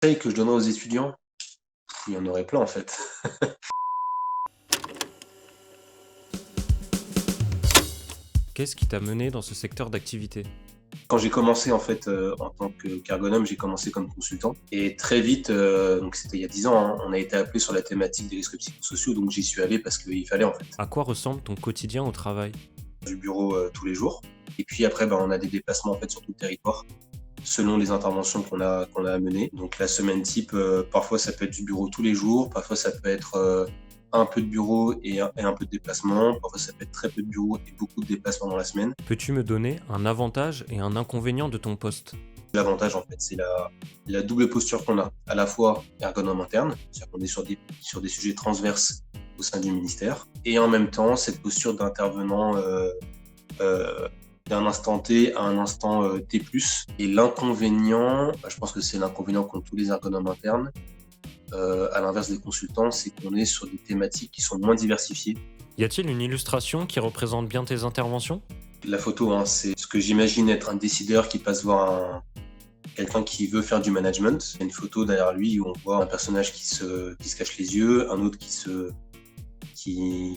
Conseils que je donnerais aux étudiants? Il y en aurait plein en fait. Qu'est-ce qui t'a mené dans ce secteur d'activité? Quand j'ai commencé en fait, en tant qu'ergonome, j'ai commencé comme consultant et très vite, donc c'était il y a 10 ans, hein, on a été appelé sur la thématique des risques psychosociaux, donc j'y suis allé parce qu'il fallait en fait. À quoi ressemble ton quotidien au travail? Du bureau, tous les jours et puis après, on a des déplacements en fait sur tout le territoire, selon les interventions qu'on a à mener. Donc la semaine type, parfois ça peut être du bureau tous les jours, parfois ça peut être, un peu de bureau et un peu de déplacement, parfois ça peut être très peu de bureau et beaucoup de déplacements dans la semaine. Peux-tu me donner un avantage et un inconvénient de ton poste? L'avantage, en fait, c'est la double posture qu'on a, à la fois ergonome interne, c'est-à-dire qu'on est sur des sujets transverses au sein du ministère, et en même temps, cette posture d'intervenant euh, d'un instant T à un instant T+. Et l'inconvénient, je pense que c'est l'inconvénient qu'ont tous les ergonomes internes, à l'inverse des consultants, c'est qu'on est sur des thématiques qui sont moins diversifiées. Y a-t-il une illustration qui représente bien tes interventions? La photo, hein, c'est ce que j'imagine être un décideur qui passe voir quelqu'un qui veut faire du management. Il y a une photo derrière lui où on voit un personnage qui se cache les yeux, un autre qui se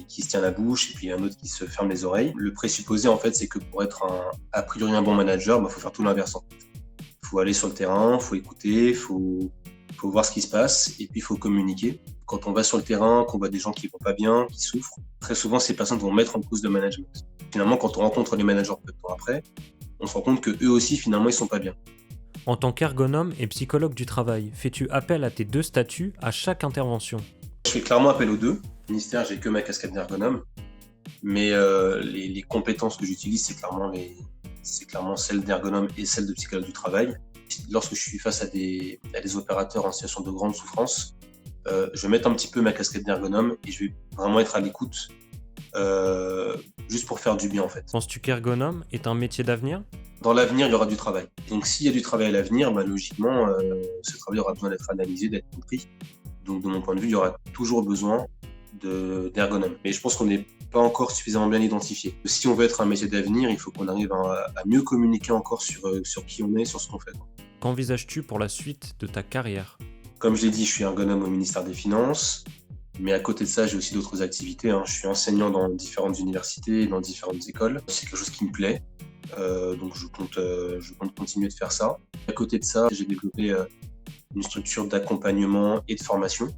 tient la bouche et puis un autre qui se ferme les oreilles. Le présupposé, en fait, c'est que pour être a priori un bon manager, faut faire tout l'inverse. Il faut aller sur le terrain, faut écouter, faut voir ce qui se passe et puis il faut communiquer. Quand on va sur le terrain, qu'on voit des gens qui vont pas bien, qui souffrent, très souvent ces personnes vont mettre en cause le management. Finalement, quand on rencontre les managers peu de temps après, on se rend compte que eux aussi, finalement, ils sont pas bien. En tant qu'ergonome et psychologue du travail, fais-tu appel à tes deux statuts à chaque intervention? Je fais clairement appel aux deux. Au ministère, j'ai que ma casquette d'ergonome, mais les compétences que j'utilise, c'est clairement celle d'ergonome et celle de psychologue du travail. Lorsque je suis face à des opérateurs en situation de grande souffrance, je vais mettre un petit peu ma casquette d'ergonome et je vais vraiment être à l'écoute, euh, juste pour faire du bien en fait. Penses-tu qu'ergonome est un métier d'avenir? Dans l'avenir, il y aura du travail. Donc s'il y a du travail à l'avenir, logiquement, ce travail aura besoin d'être analysé, d'être compris. Donc de mon point de vue, il y aura toujours besoin d'ergonomes. Mais je pense qu'on n'est pas encore suffisamment bien identifié. Si on veut être un métier d'avenir, il faut qu'on arrive à mieux communiquer encore sur qui on est, sur ce qu'on fait. Qu'envisages-tu pour la suite de ta carrière? Comme je l'ai dit, je suis ergonome au ministère des Finances. Mais à côté de ça, j'ai aussi d'autres activités, hein. Je suis enseignant dans différentes universités, dans différentes écoles. C'est quelque chose qui me plaît. Donc je compte continuer de faire ça. À côté de ça, j'ai développé une structure d'accompagnement et de formation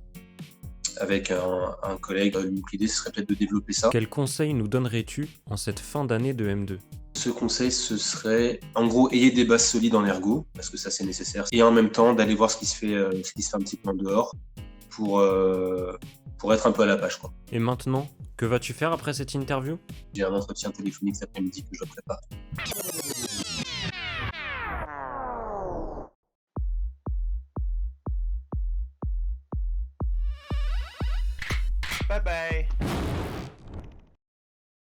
avec un collègue. Donc l'idée, ce serait peut-être de développer ça. Quels conseils nous donnerais-tu en cette fin d'année de M2? Ce conseil, ce serait, en gros, ayez des bases solides en ergo, parce que ça, c'est nécessaire. Et en même temps, d'aller voir ce qui se fait un petit peu en dehors pour être un peu à la page, quoi. Et maintenant, que vas-tu faire après cette interview? J'ai un entretien téléphonique cet après-midi que je prépare. Bye bye.